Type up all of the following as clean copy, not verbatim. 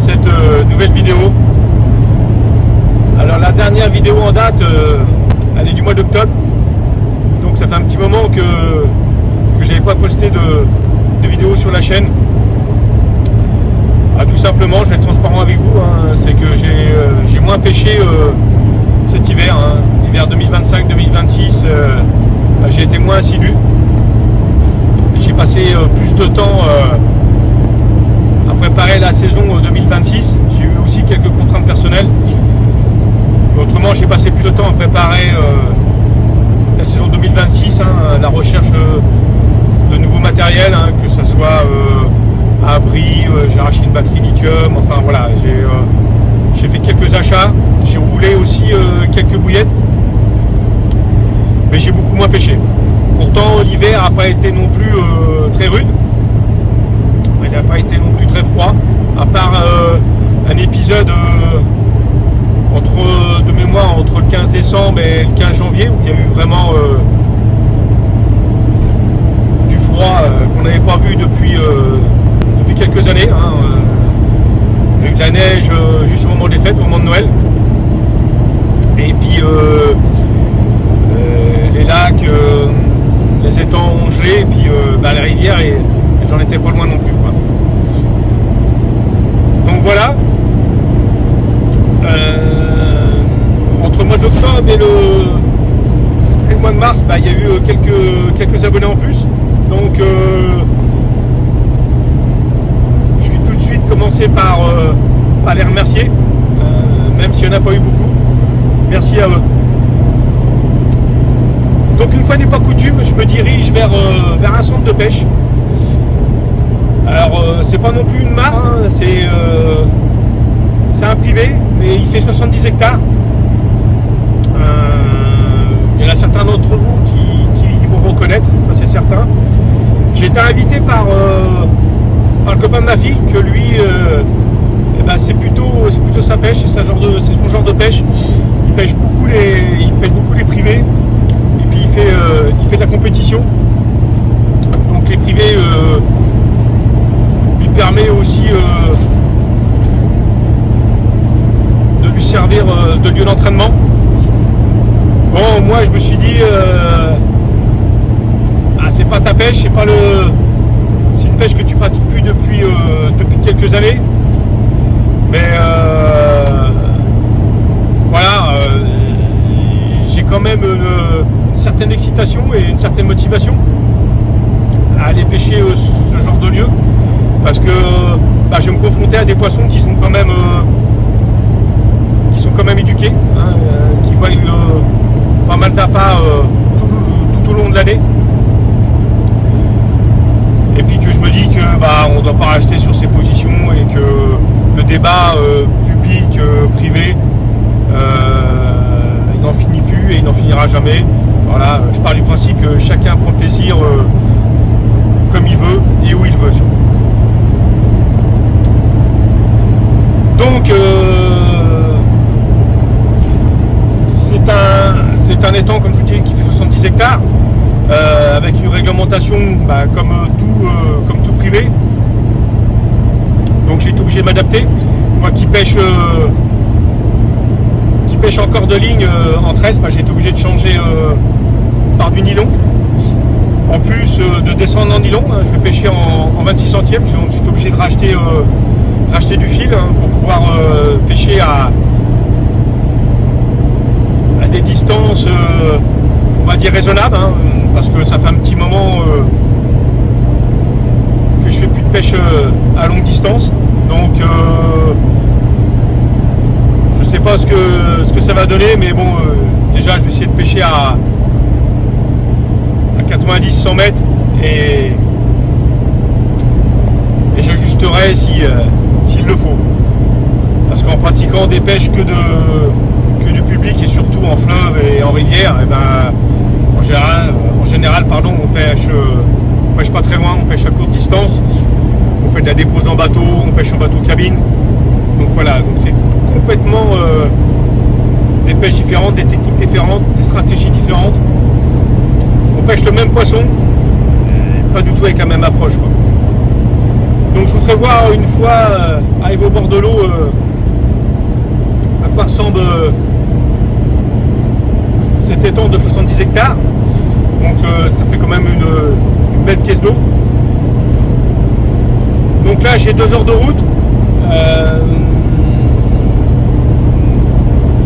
cette nouvelle vidéo. Alors la dernière vidéo en date, elle est du mois d'octobre. Donc ça fait un petit moment que je n'avais pas posté de vidéo sur la chaîne. Tout simplement, je vais être transparent avec vous, c'est que j'ai moins pêché cet hiver, l'hiver 2025-2026, j'ai été moins assidu. J'ai passé plus de temps à préparer la saison 2026. J'ai eu aussi quelques contraintes personnelles. Autrement, j'ai passé plus de temps à préparer la saison 2026, la recherche de nouveaux matériels, que ce soit abri, j'ai arraché une batterie lithium, enfin voilà, j'ai fait quelques achats, j'ai roulé aussi quelques bouillettes, mais j'ai beaucoup moins pêché. Pourtant l'hiver n'a pas été non plus très rude, il n'a pas été non plus très froid, à part un épisode de mémoire entre le 15 décembre et le 15 janvier où il y a eu vraiment du froid qu'on n'avait pas vu depuis quelques années. Il y a eu de la neige juste au moment des fêtes, au moment de Noël. Et puis les lacs, les étangs ont gelé, et puis la rivière, et j'en étais pas loin non plus, quoi. Donc voilà. Entre le mois d'octobre et le mois de mars, il y a eu quelques abonnés en plus. Donc je vais tout de suite commencer par les remercier, même s'il n'y en a pas eu beaucoup. Merci à eux. Donc une fois n'est pas coutume, je me dirige vers un centre de pêche. Alors c'est pas non plus une mare, c'est un privé, mais il fait 70 hectares. Il y en a certains d'entre vous qui vont reconnaître, ça c'est certain. J'ai été invité par le copain de ma fille, que lui, c'est plutôt sa pêche, c'est son genre de pêche. Il pêche beaucoup les privés, et puis il fait de la compétition. Donc les privés lui permet aussi de lui servir de lieu d'entraînement. Bon, moi je me suis dit, c'est pas ta pêche, c'est une pêche que tu pratiques plus depuis quelques années. Mais voilà, j'ai quand même une certaine excitation et une certaine motivation à aller pêcher ce genre de lieu, parce que je vais me confronter à des poissons qui sont quand même éduqués, qui voient pas mal d'appâts tout au long de l'année, et puis que je me dis que on ne doit pas rester sur ses positions, et que le débat public, privé, il n'en finit plus et il n'en finira jamais. Voilà, je pars du principe que chacun prend plaisir comme il veut et où il veut. Donc c'est un étang, comme je vous dis, qui fait 70 hectares, avec une réglementation comme tout privé. Donc j'ai été obligé de m'adapter. Moi qui pêche en corde de ligne en tresse, j'ai été obligé de changer par du nylon. En plus de descendre en nylon, je vais pêcher en 26 centièmes. Je suis obligé de racheter du fil pour pouvoir pêcher à des distances, on va dire raisonnables, parce que ça fait un petit moment que je fais plus de pêche à longue distance. Donc je sais pas ce que ça va donner, mais bon, déjà je vais essayer de pêcher à 90-100 mètres, et j'ajusterai s'il le faut, parce qu'en pratiquant des pêches que du public, et surtout en fleuve et en rivière, en général, on pêche pas très loin, on pêche à courte distance, on fait de la dépose en bateau, on pêche en bateau cabine. Donc voilà, donc c'est complètement des pêches différentes, des techniques différentes, des stratégies différentes. On pêche le même poisson, pas du tout avec la même approche, quoi. Donc je vous ferai voir une fois arrivé au bord de l'eau à quoi ressemble cet étang de 70 hectares. Donc ça fait quand même une belle pièce d'eau. Donc là j'ai 2 heures de route.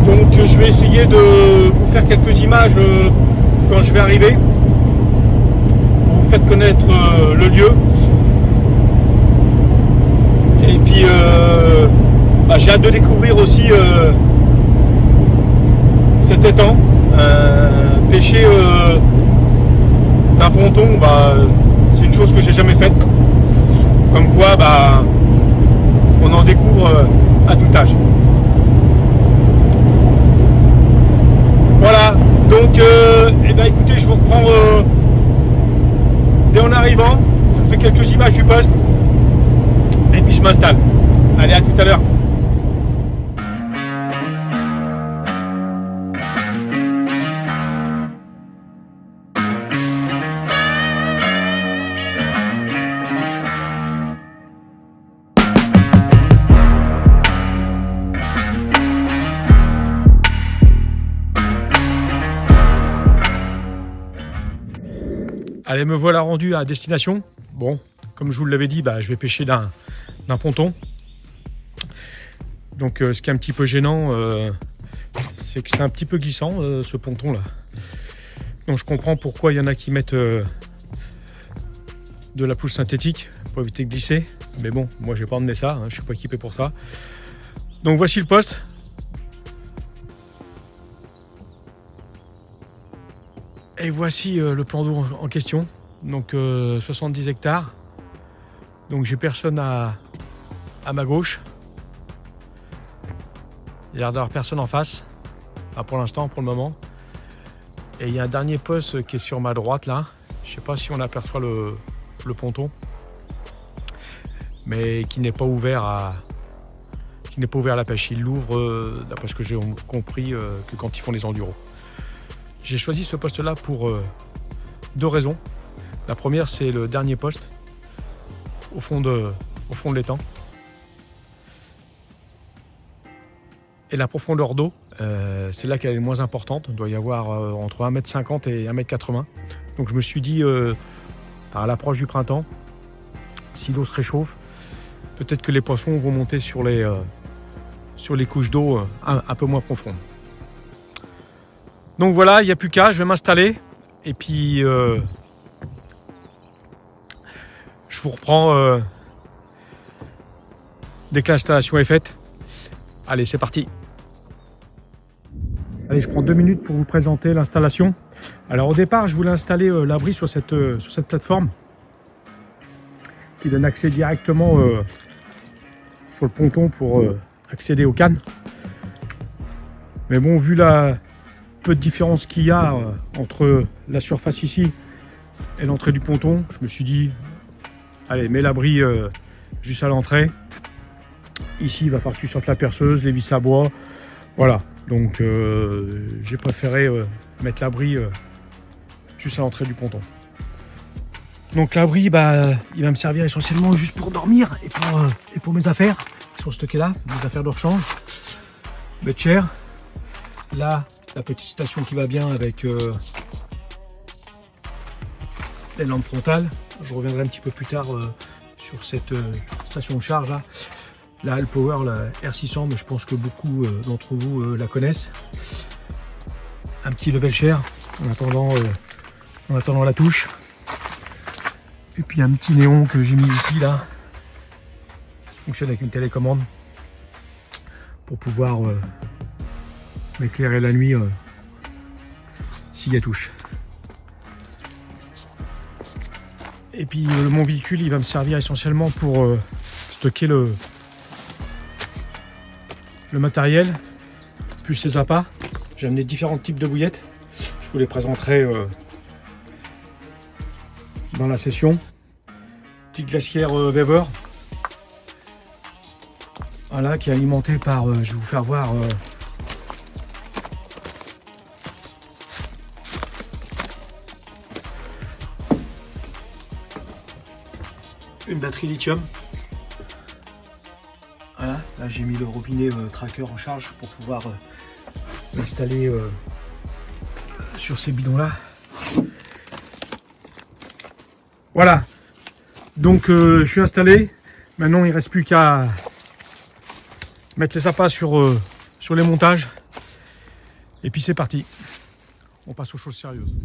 Donc je vais essayer de vous faire quelques images quand je vais arriver, pour vous faire connaître le lieu. Et puis j'ai hâte de découvrir aussi cet étang. Pêcher d'un ponton, c'est une chose que j'ai jamais faite. Comme quoi, on en découvre à tout âge. Voilà, donc écoutez, je vous reprends dès en arrivant. Je vous fais quelques images du poste et puis je m'installe. Allez, à tout à l'heure. Allez, me voilà rendu à destination. Bon, comme je vous l'avais dit, je vais pêcher d'un ponton. Donc ce qui est un petit peu gênant, c'est que c'est un petit peu glissant ce ponton là. Donc je comprends pourquoi il y en a qui mettent de la pelouse synthétique pour éviter de glisser. Mais bon, moi j'ai pas emmené ça, hein, je suis pas équipé pour ça. Donc voici le poste. Et voici le plan d'eau en question, donc 70 hectares. Donc j'ai personne à ma gauche. Il y a l'air d'avoir personne en face, pour l'instant, pour le moment. Et il y a un dernier poste qui est sur ma droite là. Je ne sais pas si on aperçoit le ponton, mais qui n'est pas ouvert à la pêche. Il l'ouvre, d'après ce que j'ai compris, que quand ils font les enduros. J'ai choisi ce poste-là pour 2 raisons. La première, c'est le dernier poste, au fond de l'étang. Et la profondeur d'eau, c'est là qu'elle est le moins importante. Il doit y avoir entre 1,50 m et 1,80 m. Donc je me suis dit, à l'approche du printemps, si l'eau se réchauffe, peut-être que les poissons vont monter sur les couches d'eau un peu moins profondes. Donc voilà, il n'y a plus qu'à, je vais m'installer et puis je vous reprends dès que l'installation est faite. Allez, c'est parti. Allez, je prends 2 minutes pour vous présenter l'installation. Alors au départ, je voulais installer l'abri sur cette plateforme qui donne accès directement sur le ponton pour accéder aux cannes. Mais bon, vu la peu de différence qu'il y a entre la surface ici et l'entrée du ponton, je me suis dit, allez, mets l'abri juste à l'entrée. Ici, il va falloir que tu sortes la perceuse, les vis à bois. Voilà, donc j'ai préféré mettre l'abri juste à l'entrée du ponton. Donc l'abri, il va me servir essentiellement juste pour dormir et pour mes affaires qui sont stockées là, mes affaires de rechange, mes chairs. Là, la petite station qui va bien avec les lampes frontales. Je reviendrai un petit peu plus tard sur cette station de charge là. La Alpower, la R600, mais je pense que beaucoup d'entre vous la connaissent. Un petit level share en attendant la touche. Et puis un petit néon que j'ai mis ici là, qui fonctionne avec une télécommande pour pouvoir m'éclairer la nuit s'il y a touche. Et puis mon véhicule, il va me servir essentiellement pour stocker le matériel, plus les appâts. J'ai amené différents types de bouillettes. Je vous les présenterai dans la session. Petite glacière Weber. Voilà, qui est alimentée par, je vais vous faire voir, une batterie lithium. Là j'ai mis le robinet tracker en charge pour pouvoir l'installer sur ces bidons là. Voilà, donc je suis installé. Maintenant il ne reste plus qu'à mettre les appâts sur les montages. Et puis c'est parti. On passe aux choses sérieuses.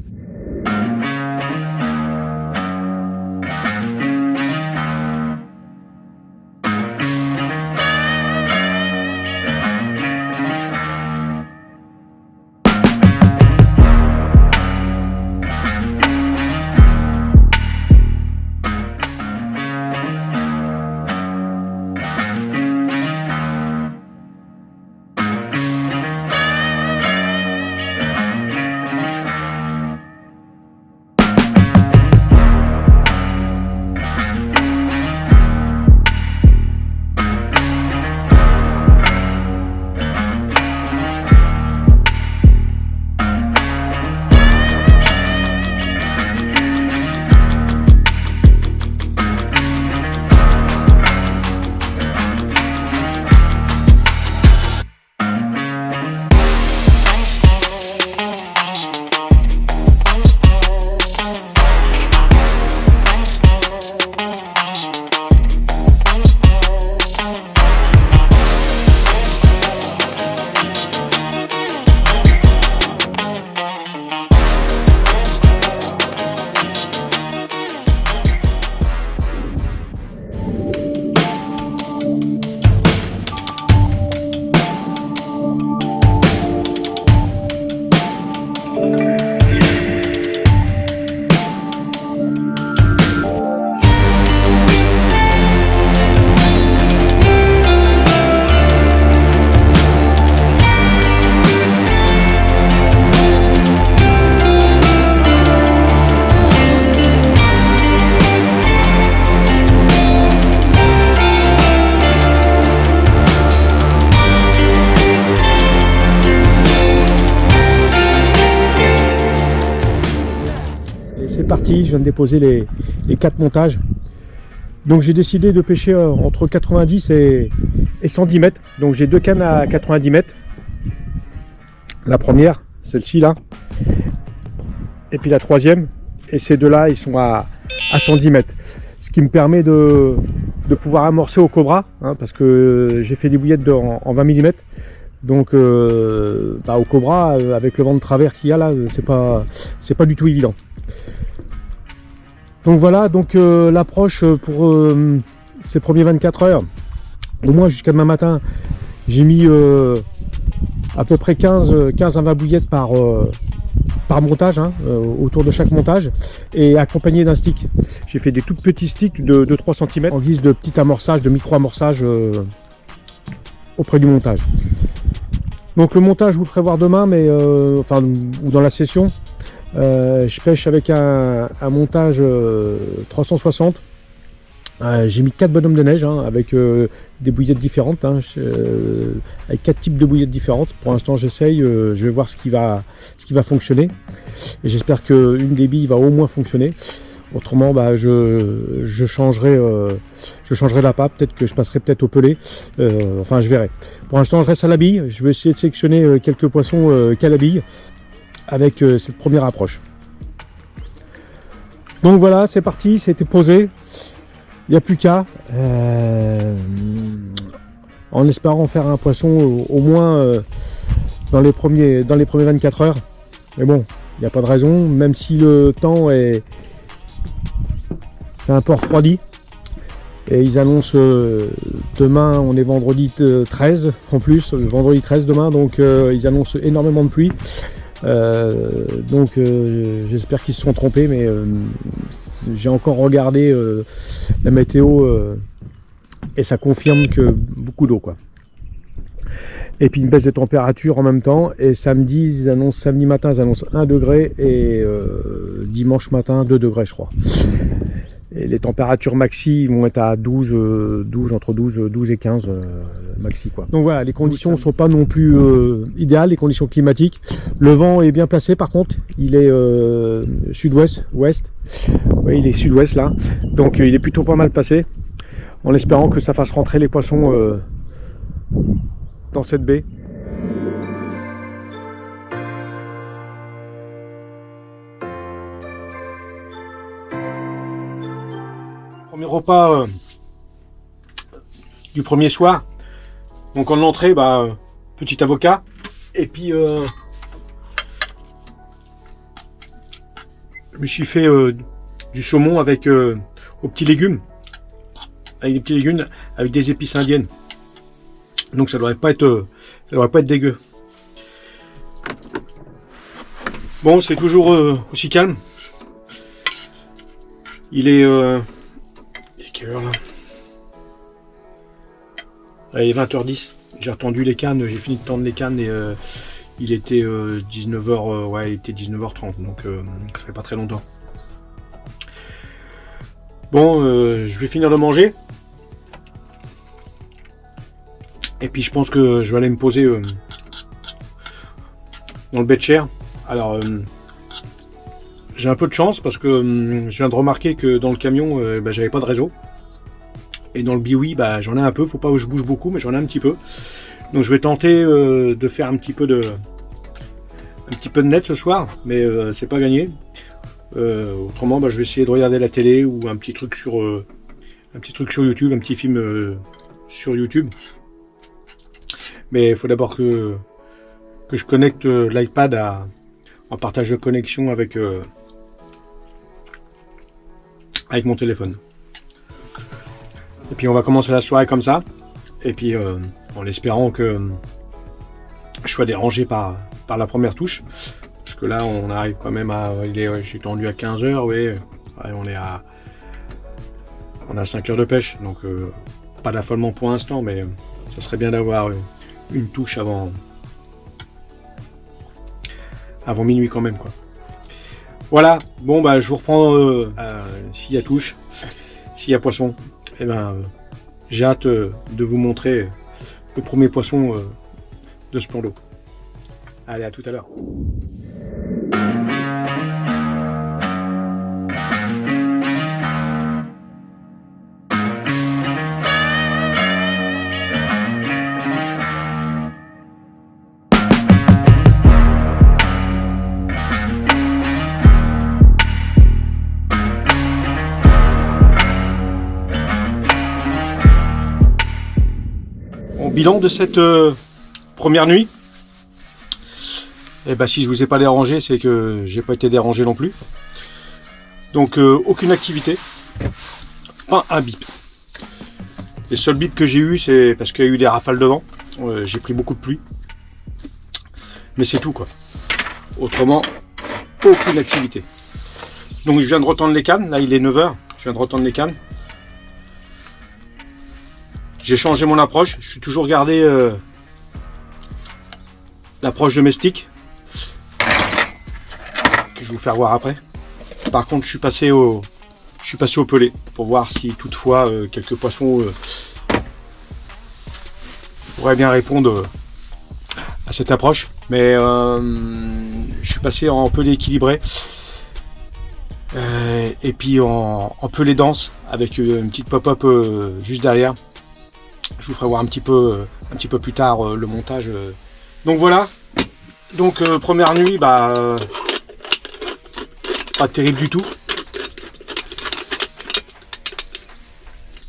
C'est parti, je viens de déposer les 4 montages. Donc j'ai décidé de pêcher entre 90 et 110 mètres. Donc j'ai 2 cannes à 90 mètres. La première, celle-ci là. Et puis la troisième. Et ces deux-là, ils sont à 110 mètres. Ce qui me permet de pouvoir amorcer au cobra. Hein, parce que j'ai fait des bouillettes en 20 mm. Donc au cobra, avec le vent de travers qu'il y a là, c'est pas du tout évident. Donc voilà, donc l'approche pour ces premiers 24 heures, au moins jusqu'à demain matin, j'ai mis à peu près 15 à 20 bouillettes par montage, hein, autour de chaque montage, et accompagné d'un stick. J'ai fait des tout petits sticks de 3 cm en guise de petit amorçage, de micro-amorçage auprès du montage. Donc le montage, je vous le ferai voir demain, mais ou dans la session. Je pêche avec un montage 360. J'ai mis 4 bonhommes de neige, hein, avec des bouillettes différentes, hein, avec 4 types de bouillettes différentes. Pour l'instant j'essaye, je vais voir ce qui va fonctionner. Et j'espère qu'une des billes va au moins fonctionner. Autrement je changerai l'appât, peut-être que je passerai peut-être au pelé, enfin je verrai. Pour l'instant je reste à la bille, je vais essayer de sélectionner quelques poissons qu'à la bille, avec cette première approche. Donc voilà, c'est parti, c'était posé. Il n'y a plus qu'à, en espérant faire un poisson au moins dans les premiers 24 heures. Mais bon, il n'y a pas de raison, même si le temps c'est un peu refroidi. Et ils annoncent demain, on est vendredi 13 en plus, vendredi 13 demain, donc ils annoncent énormément de pluie. J'espère qu'ils se sont trompés, mais j'ai encore regardé la météo et ça confirme que beaucoup d'eau, quoi. Et puis une baisse des températures en même temps, et samedi matin ils annoncent 1 degré et dimanche matin 2 degrés je crois. Et les températures maxi vont être à 12 entre 12 et 15 maxi, quoi. Donc voilà, les conditions ne sont pas non plus idéales, les conditions climatiques. Le vent est bien placé par contre, il est sud-ouest, ouest. Oui, il est sud-ouest là. Donc il est plutôt pas mal passé. En espérant que ça fasse rentrer les poissons dans cette baie. Premier repas du premier soir. Donc en entrée, petit avocat. Et puis je me suis fait du saumon avec aux petits légumes. Avec des petits légumes avec des épices indiennes. Donc ça devrait pas être dégueu. Bon, c'est toujours aussi calme. Il est quelle heure là? Il est 20h10. J'ai retendu les cannes, j'ai fini de tendre les cannes et il était 19h, ouais, il était 19h30, donc ça fait pas très longtemps. Bon, je vais finir de manger. Et puis je pense que je vais aller me poser dans le bed chair. Alors, j'ai un peu de chance parce que je viens de remarquer que dans le camion, j'avais pas de réseau. Et dans le Biwi, j'en ai un peu. Faut pas que je bouge beaucoup, mais j'en ai un petit peu. Donc je vais tenter de faire un petit peu de net ce soir, mais c'est pas gagné. Autrement, je vais essayer de regarder la télé ou un petit truc sur YouTube, un petit film sur YouTube. Mais il faut d'abord que je connecte l'iPad en partage de connexion avec mon téléphone. Et puis on va commencer la soirée comme ça. Et puis en espérant que je sois dérangé par la première touche. Parce que là on arrive quand même à. J'ai tendu à 15h, oui. On a 5 heures de pêche. Donc pas d'affolement pour l'instant, mais ça serait bien d'avoir une touche avant minuit quand même, quoi. Voilà, bon je vous reprends s'il y a touche, s'il y a poisson, et j'ai hâte de vous montrer le premier poisson de ce plan d'eau. Allez, à tout à l'heure. Bilan de cette première nuit. Et si je vous ai pas dérangé, c'est que j'ai pas été dérangé non plus. Donc aucune activité, pas un bip. Les seuls bips que j'ai eu, c'est parce qu'il y a eu des rafales de vent. J'ai pris beaucoup de pluie, mais c'est tout, quoi. Autrement, aucune activité. Donc je viens de retendre les cannes. Là il est 9h. Je viens de retendre les cannes. J'ai changé mon approche, je suis toujours gardé l'approche domestique que je vais vous faire voir après. Par contre, je suis passé au pelé pour voir si toutefois quelques poissons pourraient bien répondre à cette approche. Mais je suis passé en pelé équilibré et puis en pelé dense avec une petite pop-up juste derrière. Je vous ferai voir un petit peu plus tard le montage. Donc voilà. Donc première nuit, pas terrible du tout.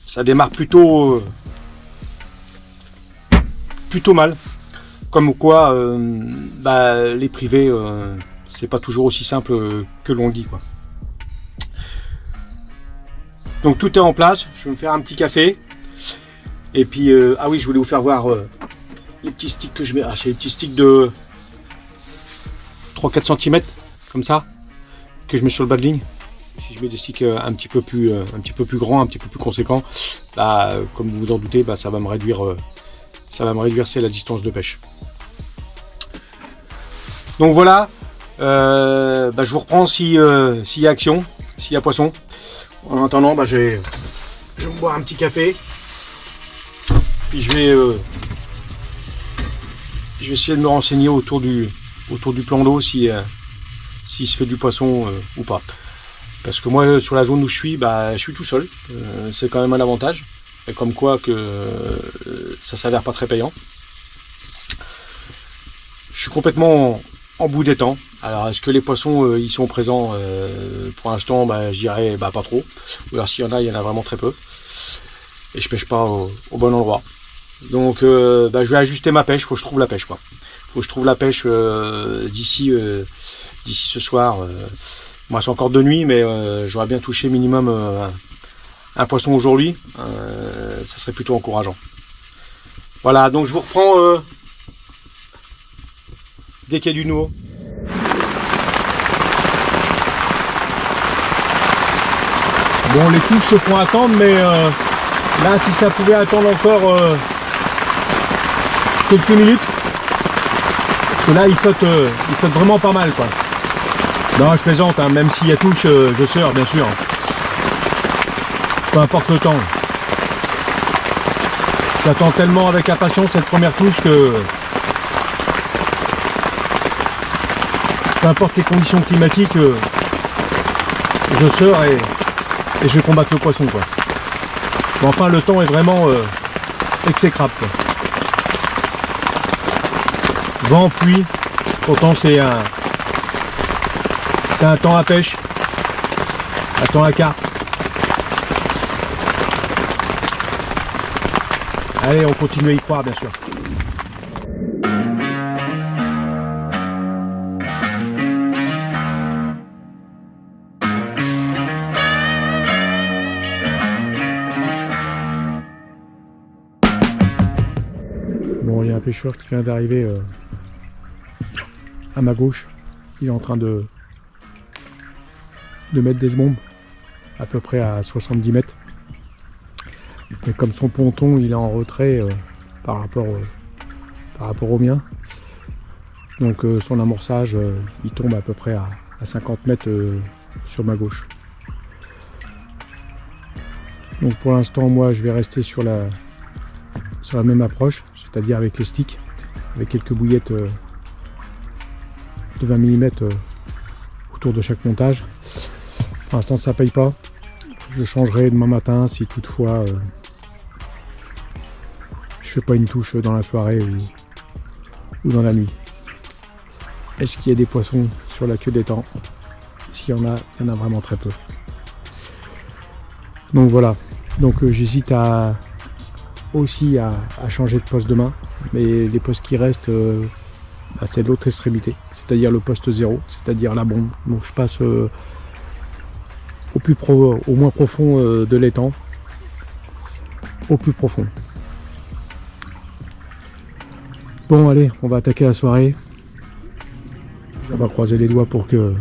Ça démarre plutôt mal. Comme quoi, les privés, c'est pas toujours aussi simple que l'on dit, quoi. Donc tout est en place. Je vais me faire un petit café. Et puis, ah oui, je voulais vous faire voir les petits sticks que je mets. Ah, c'est des petits sticks de 3-4 cm, comme ça, que je mets sur le bas de ligne. Si je mets des sticks un petit peu plus grands, un petit peu plus conséquents, comme vous vous en doutez, ça va me réduire la distance de pêche. Donc voilà, je vous reprends s'il y a action, s'il y a poisson. En attendant, je vais me boire un petit café. Puis je vais essayer de me renseigner autour du plan d'eau s'il se fait du poisson ou pas. Parce que moi, sur la zone où je suis tout seul. C'est quand même un avantage. Et comme quoi que ça s'avère pas très payant. suis complètement en bout des temps. Alors est-ce que les poissons ils sont présents? Pour l'instant je dirais pas trop. Ou alors s'il y en a, il y en a vraiment très peu. Et je pêche pas au bon endroit. Donc je vais ajuster ma pêche, faut que je trouve la pêche quoi. Faut que je trouve la pêche d'ici ce soir. Moi c'est encore de nuit, mais j'aurais bien touché minimum un poisson aujourd'hui. Ça serait plutôt encourageant. Voilà, donc je vous reprends dès qu'il y a du nouveau. Bon, les touches se font attendre, mais là, si ça pouvait attendre encore quelques minutes, parce que là, il flotte vraiment pas mal, quoi. Non, je plaisante, hein, même s'il y a touche, je sors, bien sûr. Peu importe le temps. J'attends tellement avec impatience cette première touche que peu importe les conditions climatiques, je sors et je vais combattre le poisson quoi. Mais enfin le temps est vraiment exécrable quoi. Vent, pluie, pourtant c'est un temps à pêche, un temps à carpe. Allez, on continue à y croire bien sûr. Bon, il y a un pêcheur qui vient d'arriver à ma gauche. Il est en train de mettre des bombes à peu près à 70 mètres. Mais comme son ponton il est en retrait par rapport au mien, donc son amorçage il tombe à peu près à 50 mètres sur ma gauche. Donc pour l'instant moi je vais rester sur la même approche, c'est-à-dire avec les sticks, avec quelques bouillettes de 20 mm autour de chaque montage. Pour l'instant ça paye pas. Je changerai demain matin si toutefois je fais pas une touche dans la soirée ou dans la nuit. Est-ce qu'il y a des poissons sur la queue des temps? S'il y en a, il y en a vraiment très peu. Donc voilà, donc j'hésite aussi à changer de poste demain, mais les postes qui restent, c'est l'autre extrémité, c'est-à-dire le poste 0, c'est-à-dire la bombe. Donc je passe au moins profond de l'étang, au plus profond. Bon allez, on va attaquer la soirée. On va croiser les doigts pour que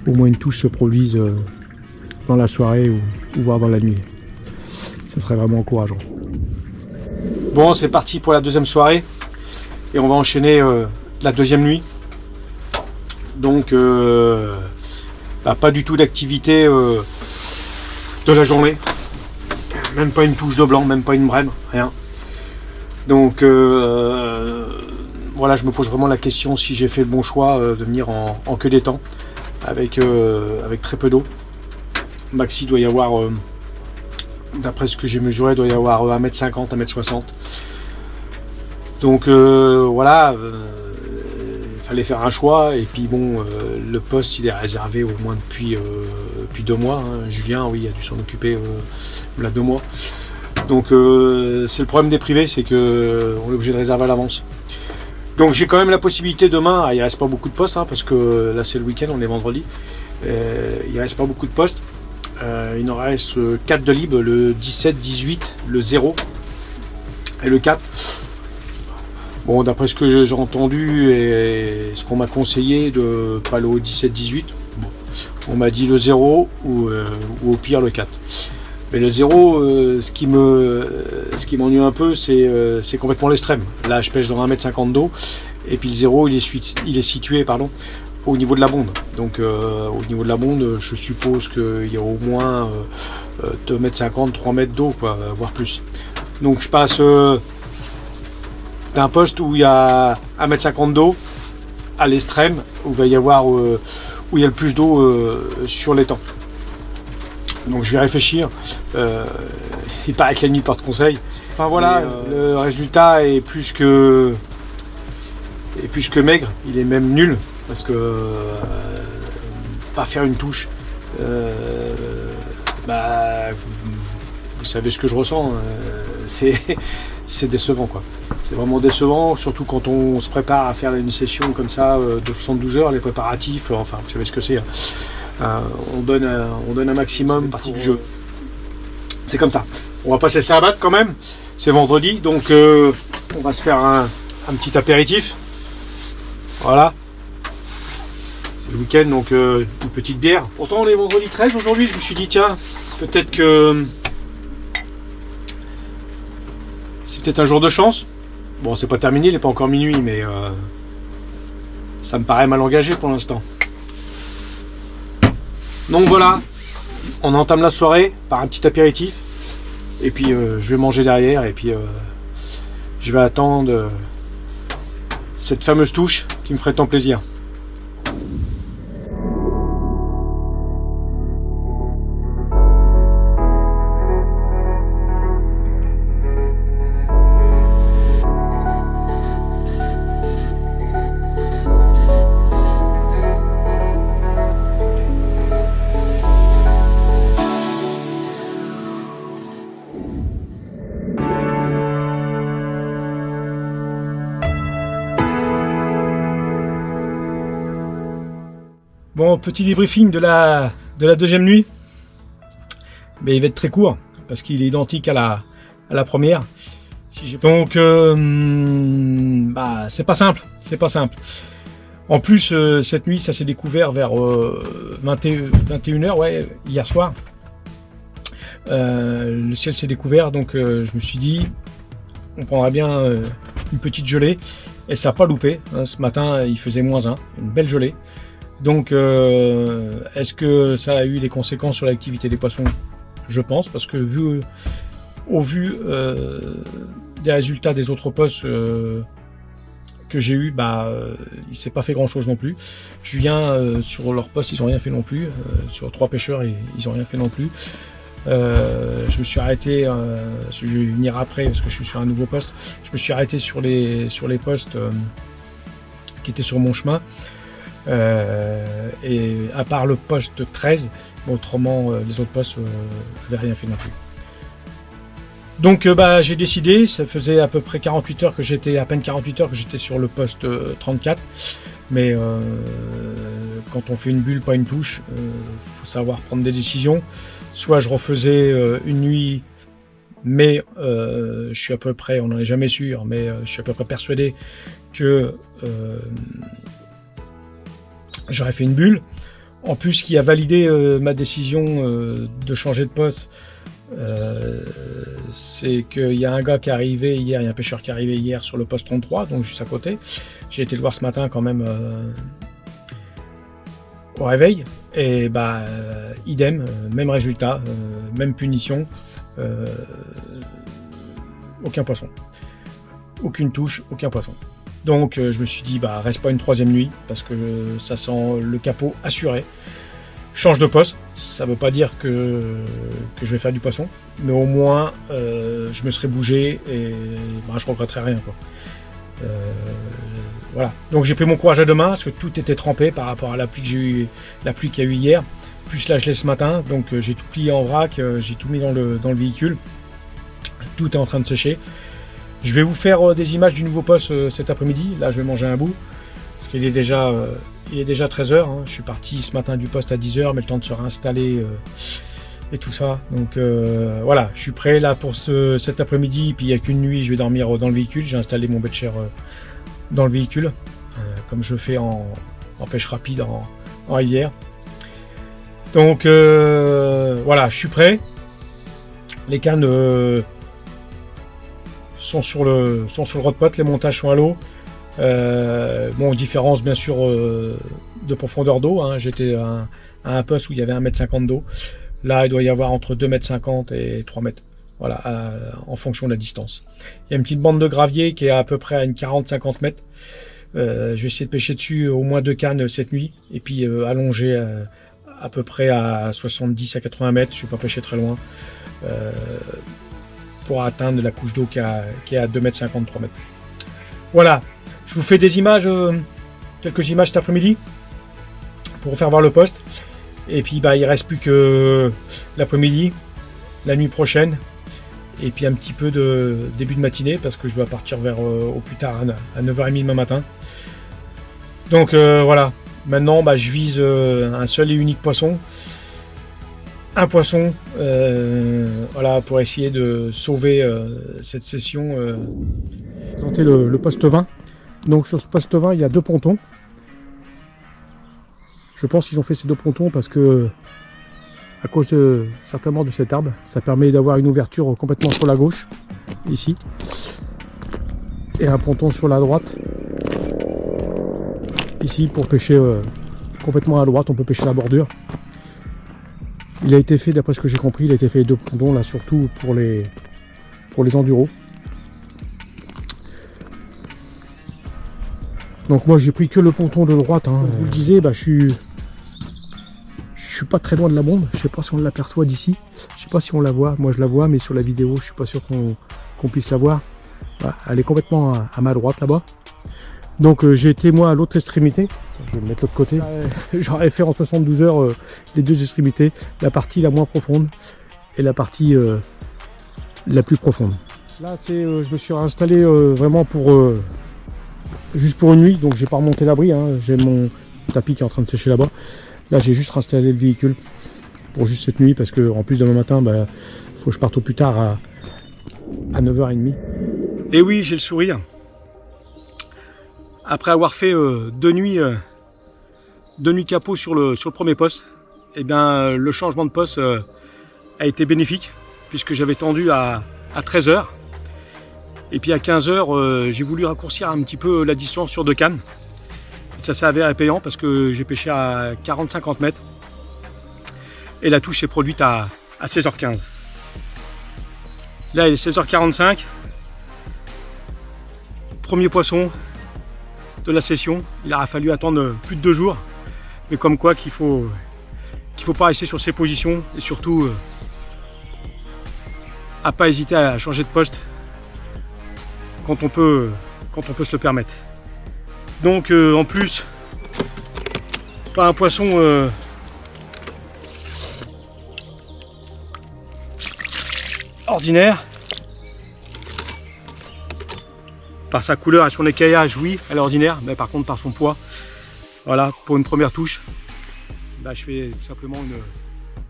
au moins une touche se produise dans la soirée ou voire dans la nuit. Ça serait vraiment encourageant. Bon, c'est parti pour la deuxième soirée et on va enchaîner la deuxième nuit. Donc pas du tout d'activité de la journée, même pas une touche de blanc, même pas une brème, rien. Donc voilà, je me pose vraiment la question si j'ai fait le bon choix de venir en queue d'étang avec très peu d'eau. Maxi doit y avoir, d'après ce que j'ai mesuré, doit y avoir 1m50, 1m60. Donc voilà, il fallait faire un choix. Et puis bon, le poste il est réservé au moins depuis 2 mois. Hein. Julien, oui, il a dû s'en occuper là 2 mois. Donc c'est le problème des privés, c'est que on est obligé de réserver à l'avance. Donc j'ai quand même la possibilité demain, il reste pas beaucoup de postes, hein, parce que là c'est le week-end, on est vendredi. Il reste pas beaucoup de postes. Il en reste 4 de libre, le 17, 18, le 0 et le 4. Bon, d'après ce que j'ai entendu et ce qu'on m'a conseillé, de pas le 17, 18, bon, on m'a dit le 0 ou au pire le 4. Mais le 0, ce qui m'ennuie un peu, c'est complètement l'extrême. Là, je pêche dans 1m50 d'eau, et puis le 0, il est situé au niveau de la bonde. Donc, au niveau de la bonde, je suppose qu'il y a au moins 2m50, 3 mètres d'eau, voire plus. Donc, je passe d'un poste où il y a 1m50 d'eau à l'extrême, où il va y avoir où il y a le plus d'eau sur l'étang. Donc je vais réfléchir, il paraît que la nuit porte conseil. Enfin voilà, le résultat est plus que Et plus que maigre, il est même nul, parce que pas faire une touche, bah, vous savez ce que je ressens, c'est décevant quoi. C'est vraiment décevant, surtout quand on se prépare à faire une session comme ça de 72 heures, les préparatifs, enfin vous savez ce que c'est. On donne un maximum partie du jeu. C'est comme ça. On va passer ça à battre quand même. C'est vendredi, donc on va se faire un petit apéritif. Voilà. C'est le week-end, donc une petite bière. Pourtant on est vendredi 13 aujourd'hui, je me suis dit tiens, peut-être que c'est peut-être un jour de chance. Bon, c'est pas terminé, il n'est pas encore minuit, mais ça me paraît mal engagé pour l'instant. Donc voilà, on entame la soirée par un petit apéritif. Et puis je vais manger derrière, et puis je vais attendre cette fameuse touche qui me ferait tant plaisir. Bon, petit débriefing de la deuxième nuit, mais il va être très court parce qu'il est identique à la première. Donc, bah, c'est pas simple. En plus, cette nuit, ça s'est découvert vers 21h, ouais, hier soir. Le ciel s'est découvert, donc je me suis dit, on prendra bien une petite gelée, et ça n'a pas loupé. Hein, ce matin, il faisait -1, une belle gelée. Donc, est-ce que ça a eu des conséquences sur l'activité des poissons? Je pense, parce que au vu des résultats des autres postes que j'ai eu, bah, il s'est pas fait grand-chose non plus. Julien, sur leur poste, ils ont rien fait non plus. Sur 3 pêcheurs, ils ont rien fait non plus. Je me suis arrêté, je vais venir après parce que je suis sur un nouveau poste. Je me suis arrêté sur les postes qui étaient sur mon chemin. Et à part le poste 13, autrement les autres postes n'avaient rien fait non plus. Donc bah, j'ai décidé, ça faisait à peu près 48 heures que j'étais, à peine 48 heures que j'étais sur le poste 34, mais quand on fait une bulle, pas une touche, faut savoir prendre des décisions. Soit je refaisais une nuit, mais je suis à peu près, on n'en est jamais sûr, mais je suis à peu près persuadé que j'aurais fait une bulle. En plus, ce qui a validé ma décision de changer de poste, c'est qu'il y a un gars qui est arrivé hier, il y a un pêcheur qui est arrivé hier sur le poste 33, donc juste à côté. J'ai été le voir ce matin quand même au réveil, et bah idem, même résultat, même punition, aucun poisson. Aucune touche, aucun poisson. Donc je me suis dit, bah reste pas une troisième nuit, parce que ça sent le capot assuré. Change de poste, ça veut pas dire que je vais faire du poisson, mais au moins je me serais bougé et bah, je regretterais rien, quoi. Voilà. Donc j'ai pris mon courage à deux mains, parce que tout était trempé par rapport à la pluie que j'ai eu, la pluie qu'il y a eu hier, plus la gelée ce matin. Donc j'ai tout plié en vrac, j'ai tout mis dans le véhicule. Tout est en train de sécher. Je vais vous faire des images du nouveau poste cet après-midi. Là, je vais manger un bout, parce qu'il est déjà 13h. Hein. Je suis parti ce matin du poste à 10h, mais le temps de se réinstaller et tout ça. Donc voilà, je suis prêt là pour cet après-midi. Puis il n'y a qu'une nuit, je vais dormir dans le véhicule. J'ai installé mon beach chair dans le véhicule, comme je fais en pêche rapide en rivière. Donc voilà, je suis prêt. Les cannes sont sur le rod-pot, les montages sont à l'eau. Bon, différence bien sûr de profondeur d'eau. Hein. J'étais à un poste où il y avait 1,50 m d'eau. Là, il doit y avoir entre 2,50 m et 3 m. Voilà, en fonction de la distance. Il y a une petite bande de gravier qui est à peu près à une 40-50 mètres. Je vais essayer de pêcher dessus au moins 2 cannes cette nuit. Et puis allonger à peu près à 70 à 80 mètres. Je ne vais pas pêcher très loin. Pour atteindre la couche d'eau qui est à 2,50 m, 3 m. Voilà. Je vous fais des images, quelques images cet après-midi pour vous faire voir le poste. Et puis bah, il reste plus que l'après-midi, la nuit prochaine, et puis un petit peu de début de matinée parce que je dois partir vers au plus tard à 9h30 demain matin. Donc voilà, maintenant bah, je vise un seul et unique poisson. Un poisson, voilà, pour essayer de sauver cette session. Présenter le poste 20. Donc sur ce poste 20, il y a 2 pontons. Je pense qu'ils ont fait ces 2 pontons parce que, à cause certainement de cet arbre, ça permet d'avoir une ouverture complètement sur la gauche, ici, et un ponton sur la droite, ici, pour pêcher complètement à droite. On peut pêcher la bordure. Il a été fait, d'après ce que j'ai compris, il a été fait les 2 pontons là, surtout pour les enduros. Donc moi j'ai pris que le ponton de droite, hein. Comme je vous le disais, bah, je suis pas très loin de la bombe. Je sais pas si on l'aperçoit d'ici, je sais pas si on la voit. Moi je la vois, mais sur la vidéo je suis pas sûr qu'on puisse la voir. Voilà, elle est complètement à ma droite là-bas. Donc j'ai été moi à l'autre extrémité. Je vais me mettre de l'autre côté. J'aurais fait en 72 heures les 2 extrémités, la partie la moins profonde et la partie la plus profonde. Là je me suis installé vraiment pour juste pour une nuit, donc j'ai pas remonté l'abri, hein. J'ai mon tapis qui est en train de sécher là-bas. Là j'ai juste installé le véhicule pour juste cette nuit parce que en plus demain matin bah, faut que je parte au plus tard à 9h30. Et oui, j'ai le sourire. Après avoir fait 2 nuits capot sur le premier poste, et bien le changement de poste a été bénéfique puisque j'avais tendu à 13h. Et puis à 15h, j'ai voulu raccourcir un petit peu la distance sur 2 cannes. Et ça s'est avéré payant parce que j'ai pêché à 40-50 mètres. Et la touche s'est produite à 16h15. Là il est 16h45. Premier poisson de la session. Il aura fallu attendre plus de 2 jours. Mais comme quoi qu'il faut pas rester sur ses positions. Et surtout à pas hésiter à changer de poste quand on peut se le permettre. Donc en plus, pas un poisson ordinaire. Par sa couleur et son écaillage, oui, elle est ordinaire, mais par contre par son poids, voilà, pour une première touche, là je fais tout simplement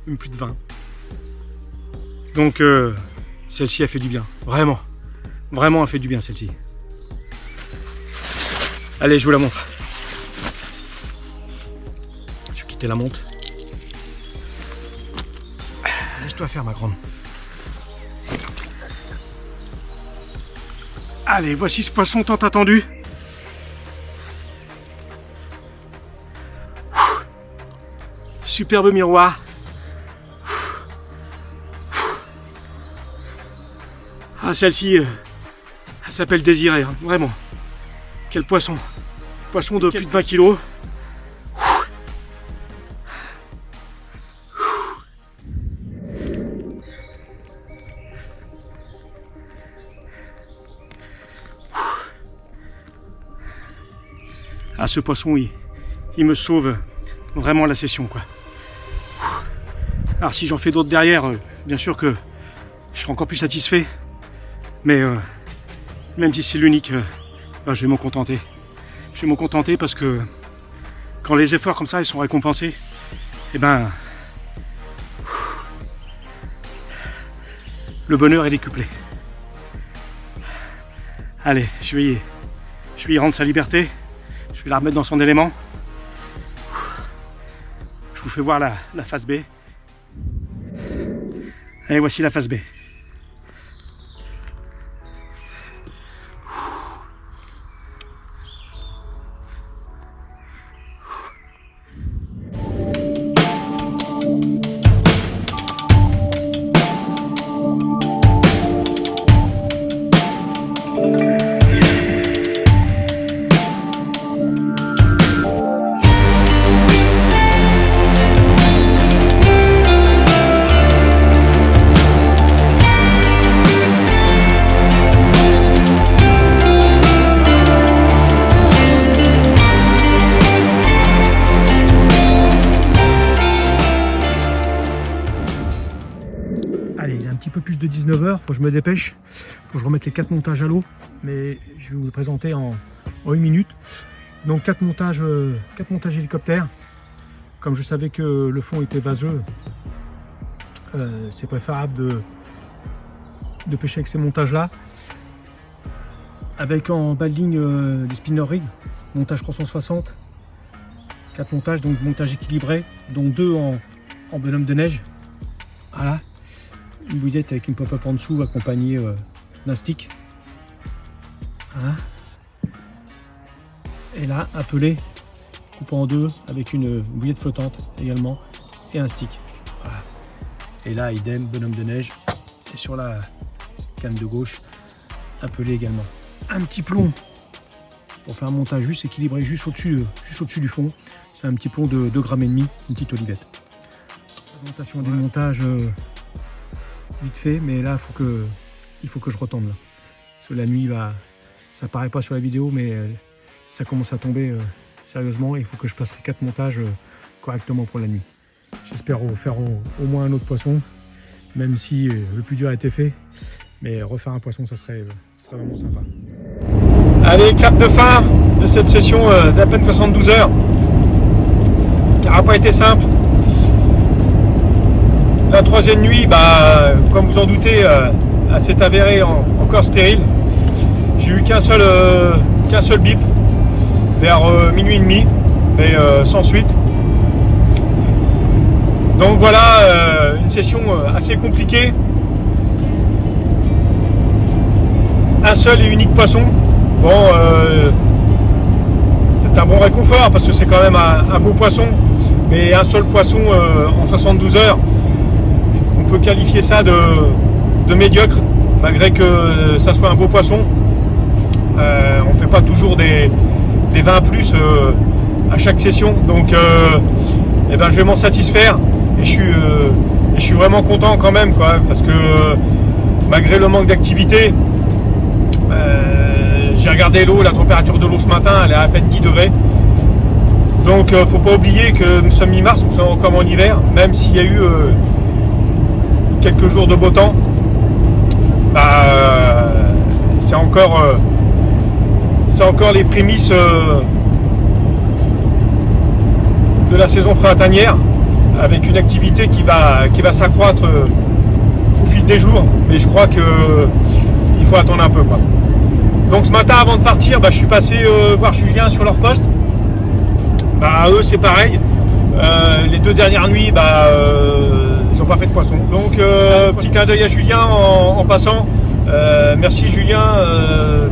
une plus de 20. Donc celle-ci a fait du bien, vraiment. Vraiment, elle fait du bien celle-ci. Allez, je vous la montre. Je vais quitter la montre. Laisse-toi faire, ma grande. Allez, voici ce poisson tant attendu. Superbe miroir. Ah, celle-ci... elle s'appelle Désirée, hein, vraiment. Quel poisson. Poisson de plus de 20 kg. Ah, ce poisson, il me sauve vraiment la session, quoi. Alors si j'en fais d'autres derrière, bien sûr que je serai encore plus satisfait. Mais même si c'est l'unique, je vais m'en contenter. Je vais m'en contenter parce que quand les efforts comme ça ils sont récompensés, et ben le bonheur est décuplé. Allez, je vais y rendre sa liberté. Je vais la remettre dans son élément. Je vous fais voir la face B. Allez, voici la face B. de 19 h, faut que je me dépêche. Faut que je remette les 4 montages à l'eau, mais je vais vous le présenter en 1 minute. Donc 4 montages hélicoptères. Comme je savais que le fond était vaseux, c'est préférable de pêcher avec ces montages là. Avec en bas de ligne des spinner rigs, montage 360. 4 montages, donc montage équilibré, donc 2 en bonhomme de neige. Voilà. Une bouillette avec une pop-up en dessous accompagnée d'un stick. Voilà. Et là, un pelé coupé en 2 avec une bouillette flottante également et un stick. Voilà. Et là, idem, bonhomme de neige. Et sur la canne de gauche, un pelé également. Un petit plomb pour faire un montage juste équilibré, juste au-dessus du fond. C'est un petit plomb de 2,5 grammes, une petite olivette. Présentation des montages vite fait, mais là il faut que je retende là. Parce que la nuit ça paraît pas sur la vidéo, mais ça commence à tomber sérieusement. Il faut que je passe les 4 montages correctement pour la nuit. J'espère faire au moins un autre poisson, même si le plus dur a été fait. Mais refaire un poisson, ça serait vraiment sympa. Allez, clap de fin de cette session d'à peine 72 heures. Qui n'a pas été simple. La 3e nuit, comme vous en doutez, s'est avérée encore stérile. J'ai eu qu'un seul bip vers minuit et demi, mais sans suite. Donc voilà, une session assez compliquée. Un seul et unique poisson. Bon, c'est un bon réconfort parce que c'est quand même un beau poisson, mais un seul poisson en 72 heures, on peut qualifier ça de médiocre, malgré que ça soit un beau poisson. On ne fait pas toujours des 20 plus à chaque session, donc je vais m'en satisfaire et je suis vraiment content quand même, quoi, parce que malgré le manque d'activité, j'ai regardé l'eau, la température de l'eau ce matin, elle est à peine 10 degrés. Donc faut pas oublier que nous sommes mi-mars, nous sommes encore en hiver, même s'il y a eu quelques jours de beau temps, c'est encore les prémices de la saison printanière, avec une activité qui va s'accroître au fil des jours, mais je crois que il faut attendre un peu, quoi. Donc ce matin avant de partir, je suis passé voir Julien sur leur poste. Eux c'est pareil. Les 2 dernières nuits, ils n'ont pas fait de poisson. Donc petit clin d'œil à Julien en passant. Merci Julien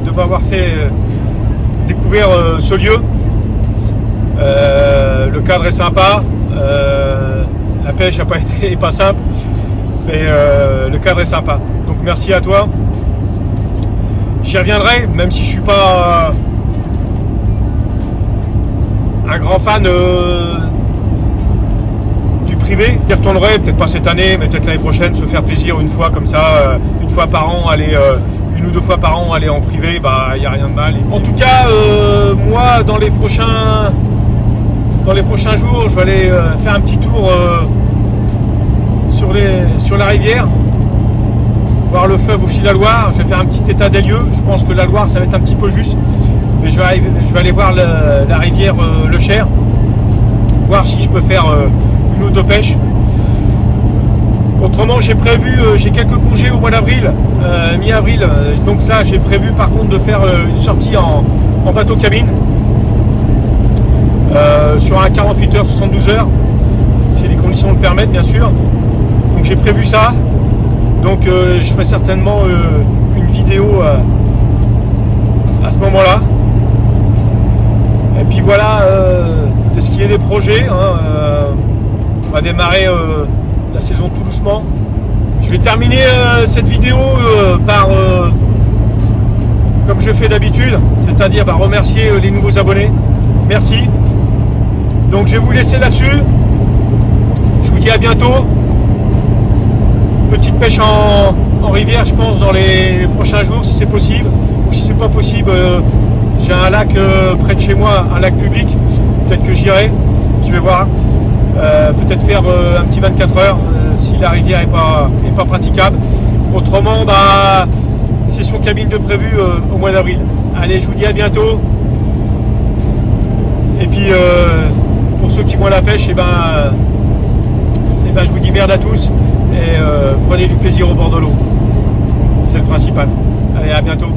de m'avoir fait découvrir ce lieu. Le cadre est sympa. La pêche n'a pas été pas simple, mais le cadre est sympa. Donc merci à toi. J'y reviendrai, même si je suis pas un grand fan du privé. J'y retournerai, peut-être pas cette année, mais peut-être l'année prochaine, se faire plaisir une fois comme ça, une fois par an, aller 1 ou 2 fois par an, aller en privé, il n'y a rien de mal. En tout cas, moi, dans les prochains jours, je vais aller faire un petit tour sur la rivière, voir le fleuve aussi la Loire. Je vais faire un petit état des lieux. Je pense que la Loire ça va être un petit peu juste, mais je vais aller voir la rivière Le Cher, voir si je peux faire une ou 2 pêches. Autrement j'ai prévu, j'ai quelques congés au mois d'avril, mi-avril, donc là j'ai prévu par contre de faire une sortie en bateau cabine sur un 48 heures, 72 heures, si les conditions le permettent bien sûr. Donc j'ai prévu ça. Donc je ferai certainement une vidéo à ce moment-là. Et puis voilà, de ce qui est des projets, on va démarrer la saison tout doucement. Je vais terminer cette vidéo par, comme je fais d'habitude, c'est-à-dire remercier les nouveaux abonnés. Merci. Donc je vais vous laisser là-dessus. Je vous dis à bientôt. Petite pêche en rivière, je pense, dans les prochains jours, si c'est possible. Ou si c'est pas possible, j'ai un lac près de chez moi, un lac public. Peut-être que j'irai. Je vais voir. Peut-être faire un petit 24 heures si la rivière est pas praticable. Autrement, bah, session cabine de prévu au mois d'avril. Allez, je vous dis à bientôt. Et puis, pour ceux qui vont à la pêche, et ben, je vous dis merde à tous. Et prenez du plaisir au bord de l'eau. C'est le principal. Allez, à bientôt.